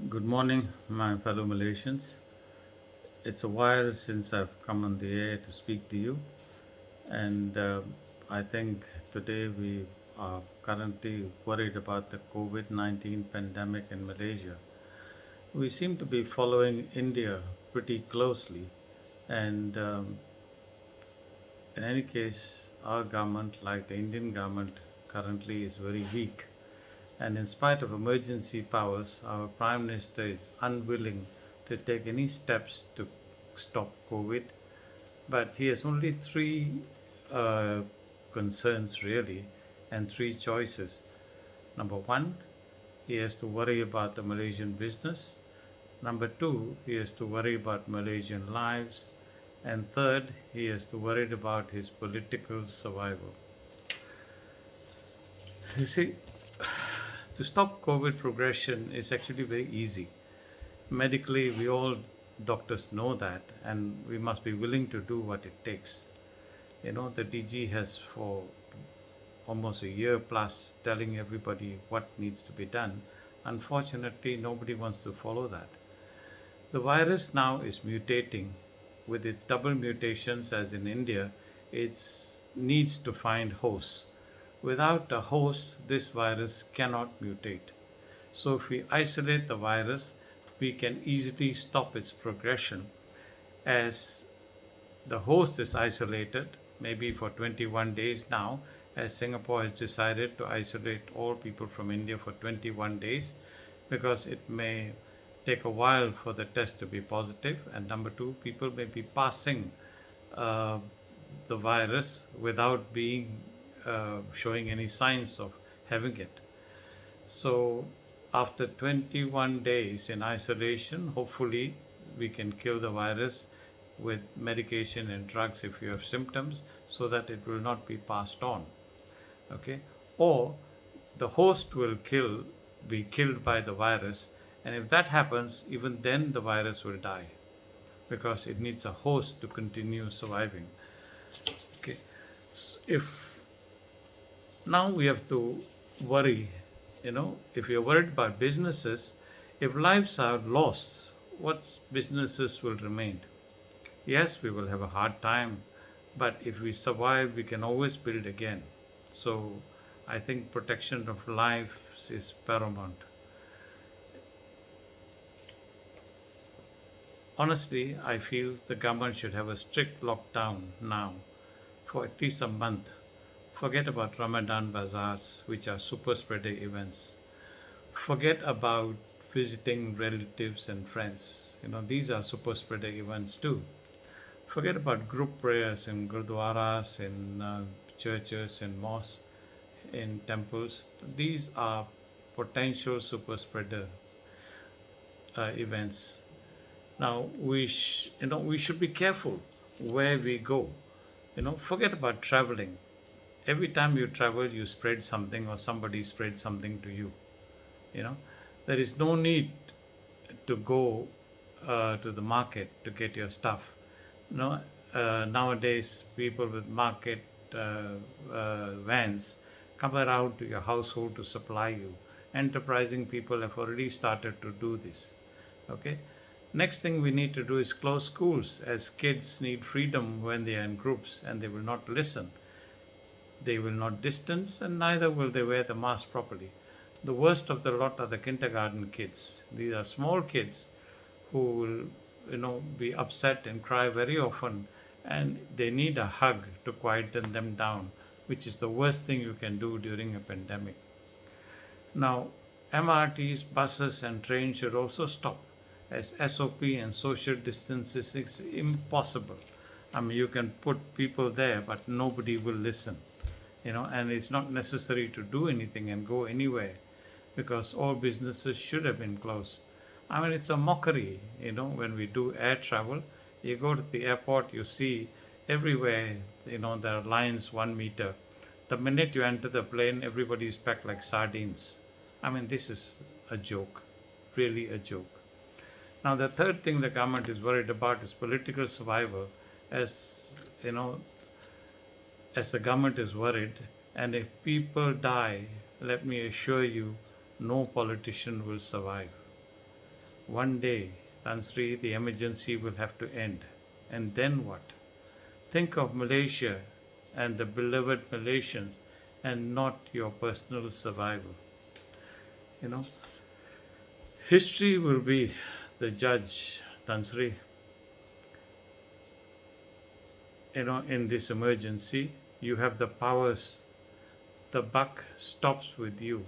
Good morning, my fellow Malaysians. It's a while since I've come on the air to speak to you, and I think today we are currently worried about the COVID 19 pandemic in Malaysia. We seem to be following India pretty closely, and in any case, our government, like the Indian government, currently is very weak. And in spite of emergency powers, our Prime Minister is unwilling to take any steps to stop COVID. But he has only three uh, concerns, really, and three choices. Number one, he has to worry about the Malaysian business. Number two, he has to worry about Malaysian lives. And third, he has to worry about his political survival. You see, to stop COVID progression is actually very easy. Medically, we all doctors know that, and we must be willing to do what it takes. The DG has for almost a year plus telling everybody what needs to be done. Unfortunately, nobody wants to follow that. The virus now is mutating with its double mutations, as in India. It needs to find hosts. Without a host, this virus cannot mutate. So, if we isolate the virus, we can easily stop its progression as the host is isolated, maybe for 21 days now, as Singapore has decided to isolate all people from India for 21 days because it may take a while for the test to be positive, and number two, people may be passing uh, the virus without being showing any signs of having it. So, after 21 days in isolation, hopefully we can kill the virus with medication and drugs if you have symptoms so that it will not be passed on. Okay? Or the host will be killed by the virus, and if that happens, even then the virus will die because it needs a host to continue surviving. Okay. If now we have to worry, if you're worried about businesses, if lives are lost, what businesses will remain? Yes, we will have a hard time, but if we survive, we can always build again. So I think protection of lives is paramount. Honestly, I feel the government should have a strict lockdown now for at least a month. Forget about Ramadan bazaars, which are super spreader events. Forget about visiting relatives and friends. These are super spreader events too. Forget about group prayers in gurdwaras, in churches, in mosques, in temples. These are potential super spreader events. Now we should be careful where we go. Forget about traveling. Every time you travel, you spread something or somebody spread something to you. You know, there is no need to go to the market to get your stuff. Nowadays people with market vans come around to your household to supply you. Enterprising people have already started to do this. Okay. Next thing we need to do is close schools, as kids need freedom when they are in groups and they will not listen. They will not distance, and neither will they wear the mask properly. The worst of the lot are the kindergarten kids. These are small kids who will, be upset and cry very often, and they need a hug to quieten them down, which is the worst thing you can do during a pandemic. Now, MRTs, buses, and trains should also stop, as SOP and social distances is impossible. I mean, you can put people there, but nobody will listen. And it's not necessary to do anything and go anywhere because all businesses should have been closed. I mean, it's a mockery, when we do air travel. You go to the airport, you see everywhere, there are lines 1 meter. The minute you enter the plane, everybody is packed like sardines. I mean, this is a joke, really a joke. Now, the third thing the government is worried about is political survival, as the government is worried. And if people die, let me assure you, no politician will survive. One day, Tansri, the emergency will have to end. And then what? Think of Malaysia and the beloved Malaysians and not your personal survival. You know, history will be the judge, Tansri. In this emergency, you have the powers. The buck stops with you.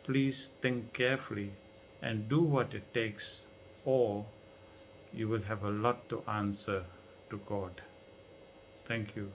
Please think carefully and do what it takes, or you will have a lot to answer to God. Thank you.